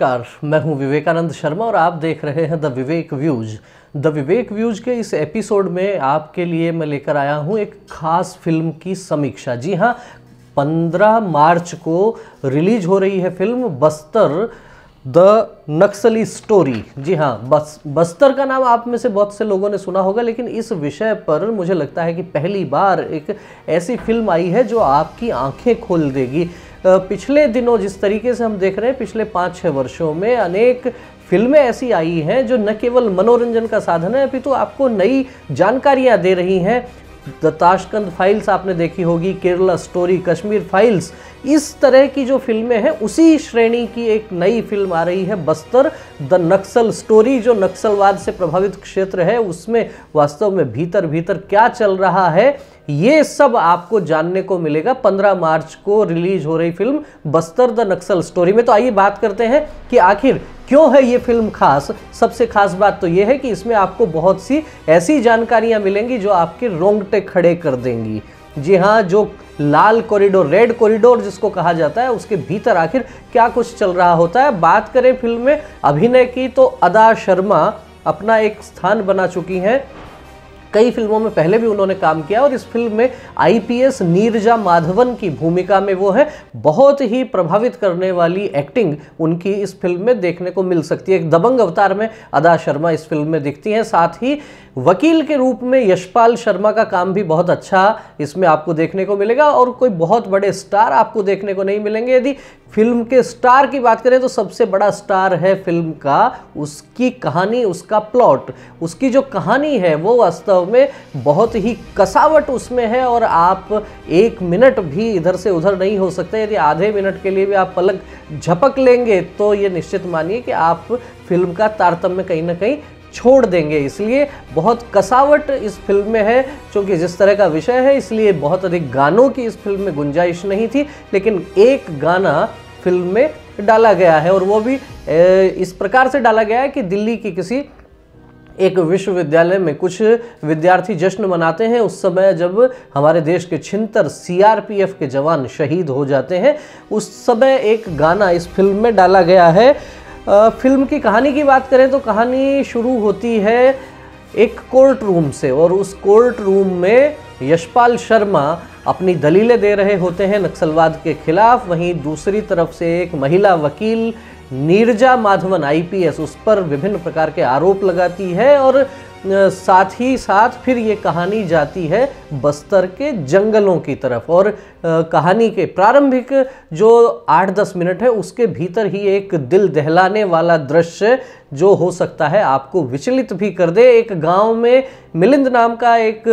नमस्कार, मैं हूं विवेकानंद शर्मा और आप देख रहे हैं the Vivek views. The Vivek views के इस एपिसोड में आपके लिए मैं लेकर आया हूं एक खास फिल्म की समीक्षा। जी हां, 15 मार्च को रिलीज हो रही है film Bastar the Naxali story. जी हाँ, बस्तर का नाम आप में से बहुत से लोगों ने सुना होगा, लेकिन इस विषय पर मुझे लगता है कि पहली बार एक ऐसी फिल्म आई है जो आपकी आंखें खोल देगी। पिछले दिनों जिस तरीके से हम देख रहे हैं, पिछले 5-6 वर्षों में अनेक फिल्में ऐसी आई हैं जो न केवल मनोरंजन का साधन है अपितु आपको नई जानकारियां दे रही हैं। द ताशकंद फाइल्स आपने देखी होगी, केरला स्टोरी, कश्मीर फाइल्स, इस तरह की जो फिल्में हैं उसी श्रेणी की एक नई फिल्म आ रही है बस्तर द नक्सल स्टोरी। जो नक्सलवाद से प्रभावित क्षेत्र है उसमें वास्तव में भीतर भीतर क्या चल रहा है, ये सब आपको जानने को मिलेगा 15 मार्च को रिलीज हो रही film Bastar the Naxal story में। तो आइए बात करते हैं कि आखिर क्यों है ये फिल्म खास। सबसे खास बात तो ये है कि इसमें आपको बहुत सी ऐसी जानकारियां मिलेंगी जो आपके रोंगटे खड़े कर देंगी। जी हाँ, जो लाल कॉरिडोर, रेड कॉरिडोर जिसको कहा जाता है, उसके भीतर आखिर क्या कुछ चल रहा होता है। बात करें फिल्म में अभिनय की तो अदा शर्मा अपना एक स्थान बना चुकी हैं। कई फिल्मों में पहले भी उन्होंने काम किया और इस फिल्म में आईपीएस नीरजा माधवन की भूमिका में वो है। बहुत ही प्रभावित करने वाली एक्टिंग उनकी इस फिल्म में देखने को मिल सकती है। एक दबंग अवतार में अदा शर्मा इस फिल्म में दिखती हैं। साथ ही वकील के रूप में यशपाल शर्मा का काम भी बहुत अच्छा इसमें आपको देखने को मिलेगा और कोई बहुत बड़े स्टार आपको देखने को नहीं मिलेंगे। यदि फिल्म के स्टार की बात करें तो सबसे बड़ा स्टार है फिल्म का उसकी कहानी, उसका प्लॉट। उसकी जो कहानी है वो वास्तव में बहुत ही कसावट उसमें है और आप एक मिनट भी इधर से उधर नहीं हो सकते। यदि आधे मिनट के लिए भी आप पलक झपक लेंगे तो ये निश्चित मानिए कि आप फिल्म का तारतम्य कहीं ना कहीं छोड़ देंगे। इसलिए बहुत कसावट इस फिल्म में है। क्योंकि जिस तरह का विषय है इसलिए बहुत अधिक गानों की इस फिल्म में गुंजाइश नहीं थी, लेकिन एक गाना फिल्म में डाला गया है और वो भी इस प्रकार से डाला गया है कि दिल्ली की किसी एक विश्वविद्यालय में कुछ विद्यार्थी जश्न मनाते हैं उस समय जब हमारे देश के 76 सीआरपीएफ के जवान शहीद हो जाते हैं। उस समय एक गाना इस फिल्म में डाला गया है। फिल्म की कहानी की बात करें तो कहानी शुरू होती है एक कोर्ट रूम से और उस कोर्ट रूम में यशपाल शर्मा अपनी दलीलें दे रहे होते हैं नक्सलवाद के खिलाफ। वहीं दूसरी तरफ से एक महिला वकील नीरजा माधवन आईपीएस उस पर विभिन्न प्रकार के आरोप लगाती है और साथ ही साथ फिर ये कहानी जाती है बस्तर के जंगलों की तरफ। और कहानी के प्रारंभिक जो 8-10 मिनट है उसके भीतर ही एक दिल दहलाने वाला दृश्य जो हो सकता है आपको विचलित भी कर दे। एक गांव में मिलिंद नाम का एक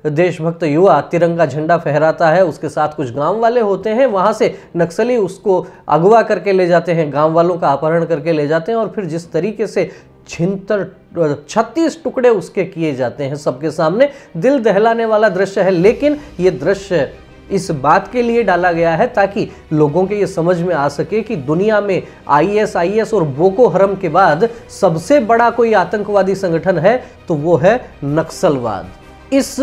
देशभक्त युवा तिरंगा झंडा फहराता है, उसके साथ कुछ गांव वाले होते हैं। वहां से नक्सली उसको अगवा करके ले जाते हैं, गांव वालों का अपहरण करके ले जाते हैं और फिर जिस तरीके से 36 टुकड़े उसके किए जाते हैं सबके सामने, दिल दहलाने वाला दृश्य है। लेकिन ये दृश्य इस बात के लिए डाला गया है ताकि लोगों के ये समझ में आ सके कि दुनिया में आईएस और बोको हरम के बाद सबसे बड़ा कोई आतंकवादी संगठन है तो वो है नक्सलवाद। इस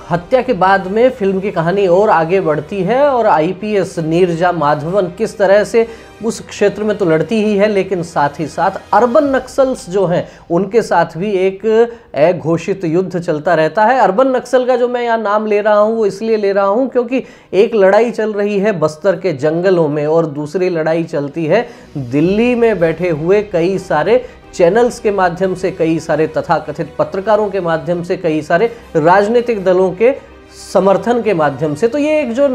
हत्या के बाद में फिल्म की कहानी और आगे बढ़ती है और आईपीएस नीरजा माधवन किस तरह से उस क्षेत्र में तो लड़ती ही है, लेकिन साथ ही साथ अर्बन नक्सल्स जो हैं उनके साथ भी एक अघोषित युद्ध चलता रहता है। अर्बन नक्सल का जो मैं यहाँ नाम ले रहा हूँ वो इसलिए ले रहा हूँ क्योंकि एक लड़ाई चल रही है बस्तर के जंगलों में और दूसरी लड़ाई चलती है दिल्ली में बैठे हुए कई सारे चैनल्स के माध्यम से, कई सारे तथाकथित पत्रकारों के माध्यम से, कई सारे राजनीतिक दलों के समर्थन के माध्यम से। तो ये एक जो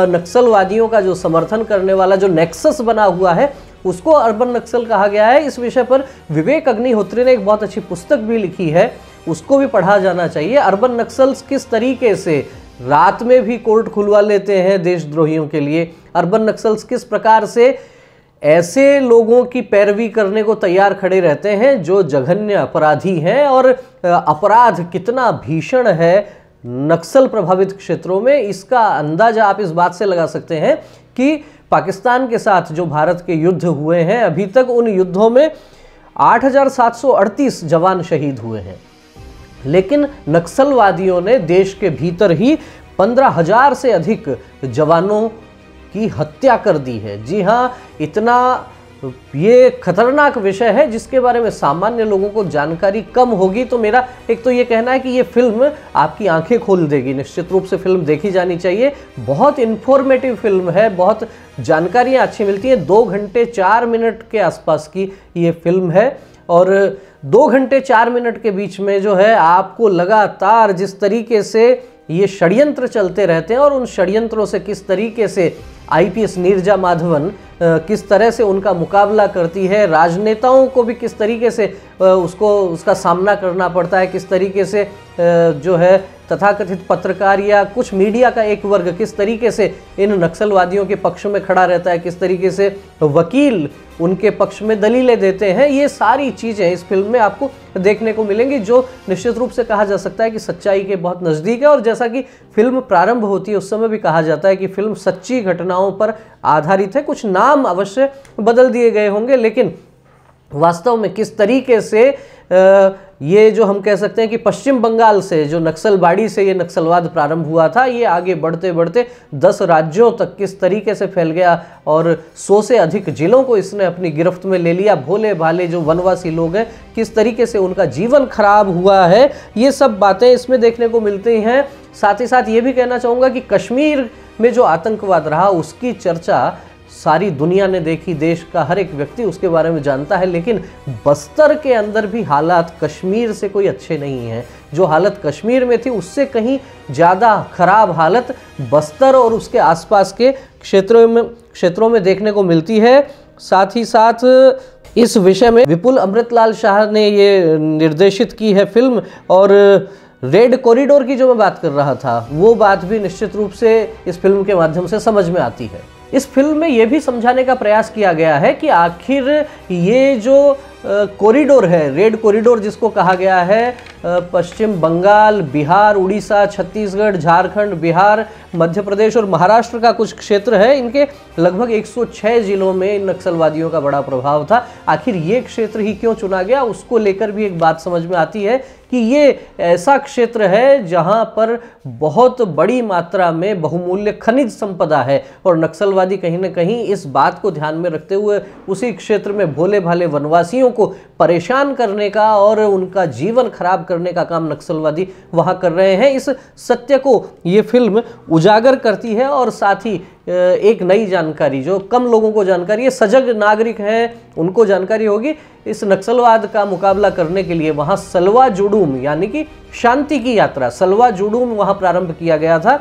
नक्सलवादियों का जो समर्थन करने वाला जो नेक्सस बना हुआ है उसको अर्बन नक्सल कहा गया है। इस विषय पर विवेक अग्निहोत्री ने एक बहुत अच्छी पुस्तक भी लिखी है, उसको भी पढ़ा जाना चाहिए। अर्बन नक्सल्स किस तरीके से रात में भी कोर्ट खुलवा लेते हैं देशद्रोहियों के लिए, अर्बन नक्सल्स किस प्रकार से ऐसे लोगों की पैरवी करने को तैयार खड़े रहते हैं जो जघन्य अपराधी हैं और अपराध कितना भीषण है नक्सल प्रभावित क्षेत्रों में, इसका अंदाजा आप इस बात से लगा सकते हैं कि पाकिस्तान के साथ जो भारत के युद्ध हुए हैं अभी तक उन युद्धों में 8,738 जवान शहीद हुए हैं, लेकिन नक्सलवादियों ने देश के भीतर ही 15,000 से अधिक जवानों की हत्या कर दी है। जी हाँ, इतना ये खतरनाक विषय है जिसके बारे में सामान्य लोगों को जानकारी कम होगी। तो मेरा एक तो ये कहना है कि ये फिल्म आपकी आंखें खोल देगी। निश्चित रूप से फिल्म देखी जानी चाहिए। बहुत इंफॉर्मेटिव फिल्म है, बहुत जानकारियाँ अच्छी मिलती हैं। 2 घंटे 4 मिनट के आसपास की ये फिल्म है और 2 घंटे 4 मिनट के बीच में जो है आपको लगातार जिस तरीके से ये षड्यंत्र चलते रहते हैं और उन षड्यंत्रों से किस तरीके से आईपीएस नीरजा माधवन किस तरह से उनका मुकाबला करती है, राजनेताओं को भी किस तरीके से उसका सामना करना पड़ता है, किस तरीके से जो है तथाकथित पत्रकार या कुछ मीडिया का एक वर्ग किस तरीके से इन नक्सलवादियों के पक्ष में खड़ा रहता है, किस तरीके से वकील उनके पक्ष में दलीलें देते हैं। ये सारी चीज़ें इस फिल्म में आपको देखने को मिलेंगी जो निश्चित रूप से कहा जा सकता है कि सच्चाई के बहुत नज़दीक है। और जैसा कि फिल्म प्रारंभ होती है उस समय भी कहा जाता है कि फिल्म सच्ची घटनाओं पर आधारित है। कुछ नाम अवश्य बदल दिए गए होंगे लेकिन वास्तव में किस तरीके से ये जो हम कह सकते हैं कि पश्चिम बंगाल से जो नक्सलबाड़ी से ये नक्सलवाद प्रारंभ हुआ था, ये आगे बढ़ते बढ़ते 10 राज्यों तक किस तरीके से फैल गया और 100 से अधिक जिलों को इसने अपनी गिरफ्त में ले लिया। भोले भाले जो वनवासी लोग हैं किस तरीके से उनका जीवन खराब हुआ है, ये सब बातें इसमें देखने को मिलती हैं। साथ ही साथ ये भी कहना चाहूँगा कि कश्मीर में जो आतंकवाद रहा उसकी चर्चा सारी दुनिया ने देखी, देश का हर एक व्यक्ति उसके बारे में जानता है, लेकिन बस्तर के अंदर भी हालात कश्मीर से कोई अच्छे नहीं हैं। जो हालत कश्मीर में थी उससे कहीं ज़्यादा खराब हालत बस्तर और उसके आसपास के क्षेत्रों में देखने को मिलती है। साथ ही साथ इस विषय में विपुल अमृतलाल शाह ने ये निर्देशित की है फिल्म। और रेड कॉरिडोर की जो मैं बात कर रहा था वो बात भी निश्चित रूप से इस फिल्म के माध्यम से समझ में आती है। इस फिल्म में ये भी समझाने का प्रयास किया गया है कि आखिर ये जो कॉरिडोर है, रेड कॉरिडोर जिसको कहा गया है, पश्चिम बंगाल, बिहार, उड़ीसा, छत्तीसगढ़, झारखंड, बिहार, मध्य प्रदेश और महाराष्ट्र का कुछ क्षेत्र है, इनके लगभग 106 जिलों में इन नक्सलवादियों का बड़ा प्रभाव था। आखिर ये क्षेत्र ही क्यों चुना गया, उसको लेकर भी एक बात समझ में आती है कि ये ऐसा क्षेत्र है जहां पर बहुत बड़ी मात्रा में बहुमूल्य खनिज संपदा है और नक्सलवादी कहीं ना कहीं इस बात को ध्यान में रखते हुए उसी क्षेत्र में भोले भाले वनवासियों को परेशान करने का और उनका जीवन खराब करने का काम नक्सलवादी वहां कर रहे हैं। इस सत्य को ये फिल्म उजागर करती है और साथ ही एक नई जानकारी जो कम लोगों को जानकारी है, सजग नागरिक हैं उनको जानकारी होगी। इस नक्सलवाद का मुकाबला करने के लिए वहां सलवा जुडूम यानी कि शांति की यात्रा, सलवा जुडूम वहां प्रारंभ किया गया था।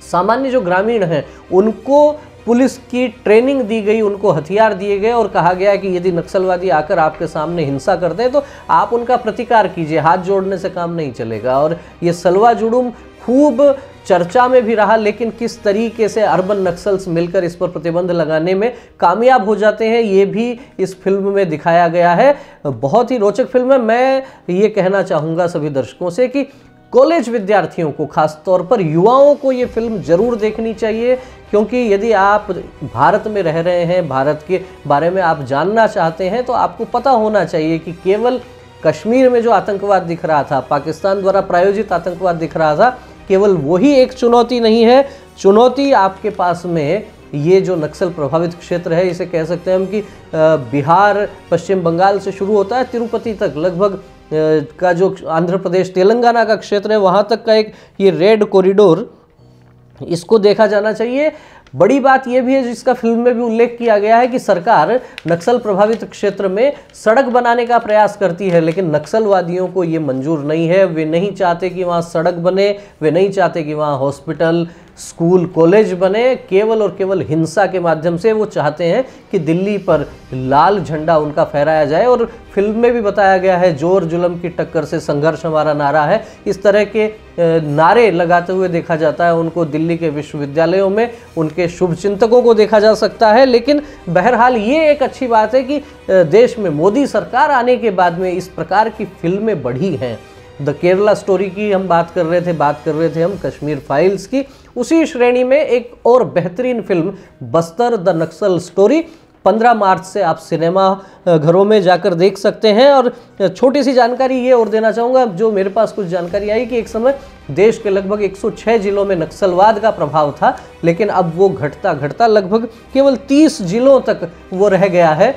सामान्य जो ग्रामीण हैं उनको पुलिस की ट्रेनिंग दी गई, उनको हथियार दिए गए और कहा गया कि यदि नक्सलवादी आकर आपके सामने हिंसा करते हैं तो आप उनका प्रतिकार कीजिए, हाथ जोड़ने से काम नहीं चलेगा। और ये सलवा जुडूम खूब चर्चा में भी रहा, लेकिन किस तरीके से अर्बन नक्सल्स मिलकर इस पर प्रतिबंध लगाने में कामयाब हो जाते हैं ये भी इस फिल्म में दिखाया गया है। बहुत ही रोचक फिल्म है। मैं ये कहना चाहूँगा सभी दर्शकों से कि कॉलेज विद्यार्थियों को, खास तौर पर युवाओं को ये फिल्म जरूर देखनी चाहिए, क्योंकि यदि आप भारत में रह रहे हैं, भारत के बारे में आप जानना चाहते हैं तो आपको पता होना चाहिए कि केवल कश्मीर में जो आतंकवाद दिख रहा था, पाकिस्तान द्वारा प्रायोजित आतंकवाद दिख रहा था, केवल वही एक चुनौती नहीं है। चुनौती आपके पास में ये जो नक्सल प्रभावित क्षेत्र है, इसे कह सकते हैं हम कि बिहार, पश्चिम बंगाल से शुरू होता है तिरुपति तक, लगभग का जो आंध्र प्रदेश, तेलंगाना का क्षेत्र है, वहाँ तक का एक ये रेड कॉरिडोर, इसको देखा जाना चाहिए। बड़ी बात यह भी है जिसका फिल्म में भी उल्लेख किया गया है कि सरकार नक्सल प्रभावित क्षेत्र में सड़क बनाने का प्रयास करती है, लेकिन नक्सलवादियों को ये मंजूर नहीं है। वे नहीं चाहते कि वहाँ सड़क बने, वे नहीं चाहते कि वहाँ हॉस्पिटल, स्कूल, कॉलेज बने। केवल और केवल हिंसा के माध्यम से वो चाहते हैं कि दिल्ली पर लाल झंडा उनका फहराया जाए। और फिल्म में भी बताया गया है, जोर जुल्म की टक्कर से संघर्ष हमारा नारा है। इस तरह के नारे लगाते हुए देखा जाता है उनको दिल्ली के विश्वविद्यालयों में, उनके शुभचिंतकों को देखा जा सकता है। लेकिन बहरहाल ये एक अच्छी बात है कि देश में मोदी सरकार आने के बाद में इस प्रकार की फिल्में बढ़ी हैं। द केरला स्टोरी की हम बात कर रहे थे हम कश्मीर फाइल्स की। उसी श्रेणी में एक और बेहतरीन film Bastar the Naxal story, 15 मार्च से आप सिनेमा घरों में जाकर देख सकते हैं। और छोटी सी जानकारी ये और देना चाहूँगा, जो मेरे पास कुछ जानकारी आई कि एक समय देश के लगभग 106 जिलों में नक्सलवाद का प्रभाव था, लेकिन अब वो घटता घटता लगभग केवल 30 जिलों तक वो रह गया है।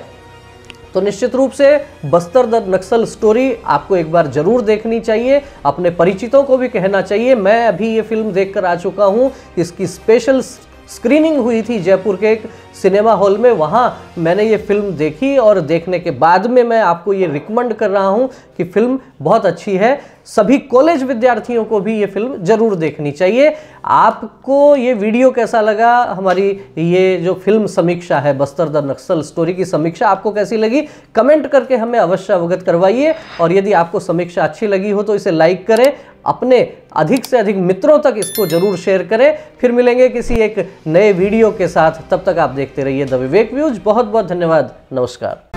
तो निश्चित रूप से बस्तर द नक्सल स्टोरी आपको एक बार जरूर देखनी चाहिए, अपने परिचितों को भी कहना चाहिए। मैं अभी ये फिल्म देखकर आ चुका हूँ, इसकी स्पेशल स्क्रीनिंग हुई थी जयपुर के एक सिनेमा हॉल में, वहाँ मैंने ये फिल्म देखी और देखने के बाद में मैं आपको ये रिकमेंड कर रहा हूँ कि फिल्म बहुत अच्छी है। सभी कॉलेज विद्यार्थियों को भी ये फिल्म जरूर देखनी चाहिए। आपको ये वीडियो कैसा लगा, हमारी ये जो फिल्म समीक्षा है बस्तर द नक्सल स्टोरी की समीक्षा आपको कैसी लगी, कमेंट करके हमें अवश्य अवगत करवाइए। और यदि आपको समीक्षा अच्छी लगी हो तो इसे लाइक करें, अपने अधिक से अधिक मित्रों तक इसको जरूर शेयर करें। फिर मिलेंगे किसी एक नए वीडियो के साथ, तब तक आप देखते रहिए द विवेक व्यूज। बहुत बहुत धन्यवाद, नमस्कार।